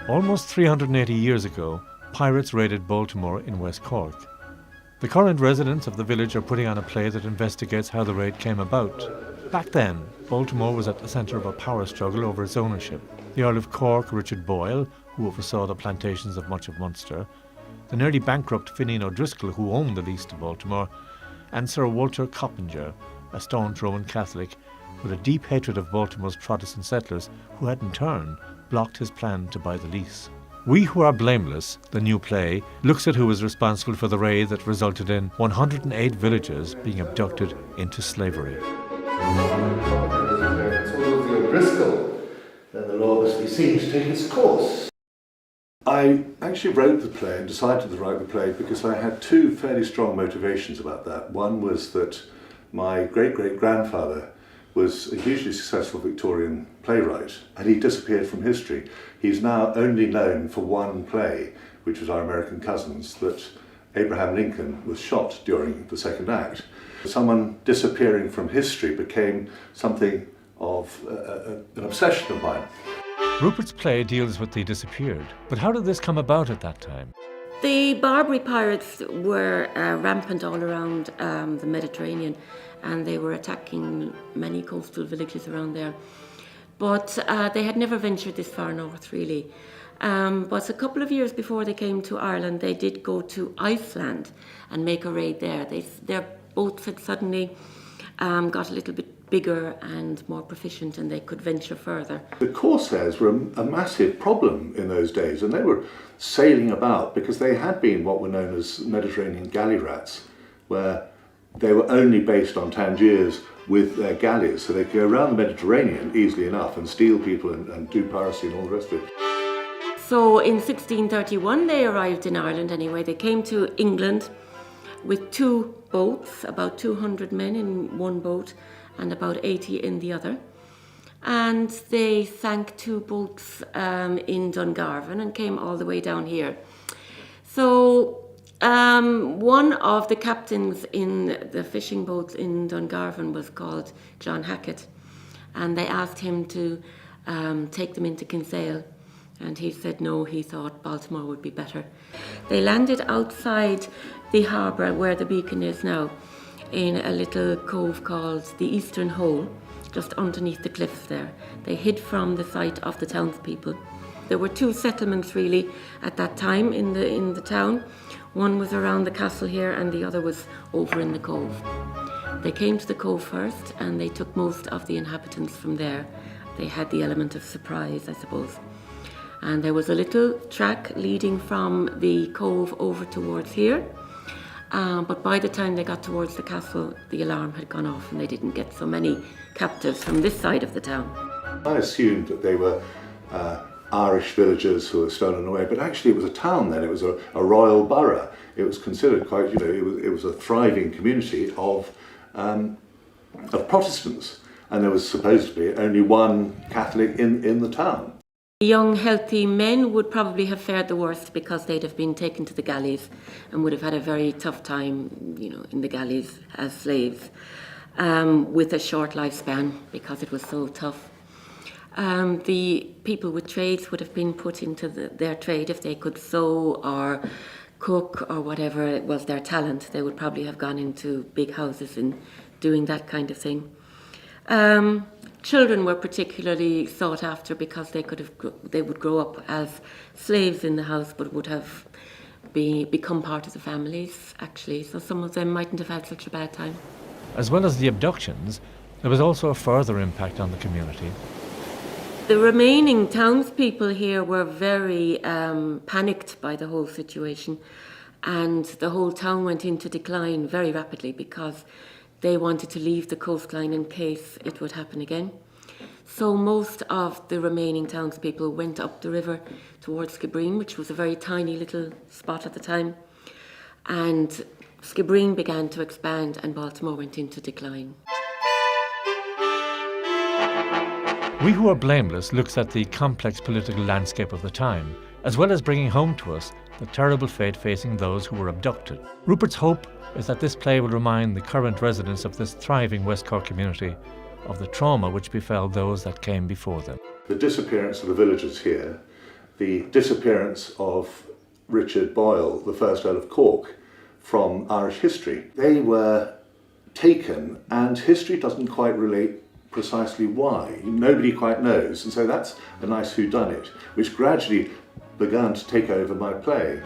Almost 380 years ago, pirates raided Baltimore in West Cork. The current residents of the village are putting on a play that investigates how the raid came about. Back then, Baltimore was at the centre of a power struggle over its ownership. The Earl of Cork, Richard Boyle, who oversaw the plantations of much of Munster, the nearly bankrupt Finian O'Driscoll, who owned the lease to Baltimore, and Sir Walter Coppinger, a staunch Roman Catholic with a deep hatred of Baltimore's Protestant settlers, who had in turn blocked his plan to buy the lease. We Who Are Blameless, the new play, looks at who was responsible for the raid that resulted in 108 villagers being abducted into slavery. O'Driscoll, then the law must be seen to take its course. I actually wrote the play and decided to write the play because I had two fairly strong motivations about that. One was that my great-great-grandfather was a hugely successful Victorian playwright, and he disappeared from history. He's now only known for one play, which was Our American Cousins, that Abraham Lincoln was shot during the second act. Someone disappearing from history became something of an obsession of mine. Rupert's play deals with the disappeared, but how did this come about at that time? The Barbary pirates were rampant all around the Mediterranean, and they were attacking many coastal villages around there. But they had never ventured this far north, really. But a couple of years before they came to Ireland, they did go to Iceland and make a raid there. Their boats had suddenly got a little bit bigger and more proficient, and they could venture further. The Corsairs were a massive problem in those days, and they were sailing about because they had been what were known as Mediterranean galley rats, where they were only based on Tangiers with their galleys, so they could go around the Mediterranean easily enough and steal people and do piracy and all the rest of it. So in 1631 they arrived in Ireland anyway. They came to England with two boats, about 200 men in one boat and about 80 in the other. And they sank two boats in Dungarvan and came all the way down here. So one of the captains in the fishing boats in Dungarvan was called John Hackett, and they asked him to take them into Kinsale, and he said no, he thought Baltimore would be better. They landed outside the harbour where the beacon is now, in a little cove called the Eastern Hole, just underneath the cliffs there. They hid from the sight of the townspeople. There were two settlements really at that time in the town. One was around the castle here and the other was over in the cove. They came to the cove first and they took most of the inhabitants from there. They had the element of surprise, I suppose. And there was a little track leading from the cove over towards here. But by the time they got towards the castle, the alarm had gone off and they didn't get so many captives from this side of the town. I assumed that they were Irish villagers who were stolen away, but actually it was a town then. It was a royal borough. It was considered quite, it was a thriving community of Protestants, and there was supposed to be only one Catholic in the town. The young, healthy men would probably have fared the worst because they'd have been taken to the galleys and would have had a very tough time, in the galleys as slaves, with a short lifespan because it was so tough. The people with trades would have been put into their trade. If they could sew or cook or whatever it was their talent, they would probably have gone into big houses and doing that kind of thing. Children were particularly sought after because they would grow up as slaves in the house, but would have become part of the families, actually. So some of them mightn't have had such a bad time. As well as the abductions, there was also a further impact on the community. The remaining townspeople here were very panicked by the whole situation, and the whole town went into decline very rapidly because they wanted to leave the coastline in case it would happen again. So most of the remaining townspeople went up the river towards Skibbereen, which was a very tiny little spot at the time. And Skibbereen began to expand and Baltimore went into decline. We Who Are Blameless looks at the complex political landscape of the time, as well as bringing home to us the terrible fate facing those who were abducted. Rupert's hope is that this play will remind the current residents of this thriving West Cork community of the trauma which befell those that came before them. The disappearance of the villagers here the disappearance of Richard Boyle, the first Earl of Cork, from Irish history. They were taken, and history doesn't quite relate precisely why. Nobody quite knows, and so that's a nice whodunit, which gradually began to take over my play.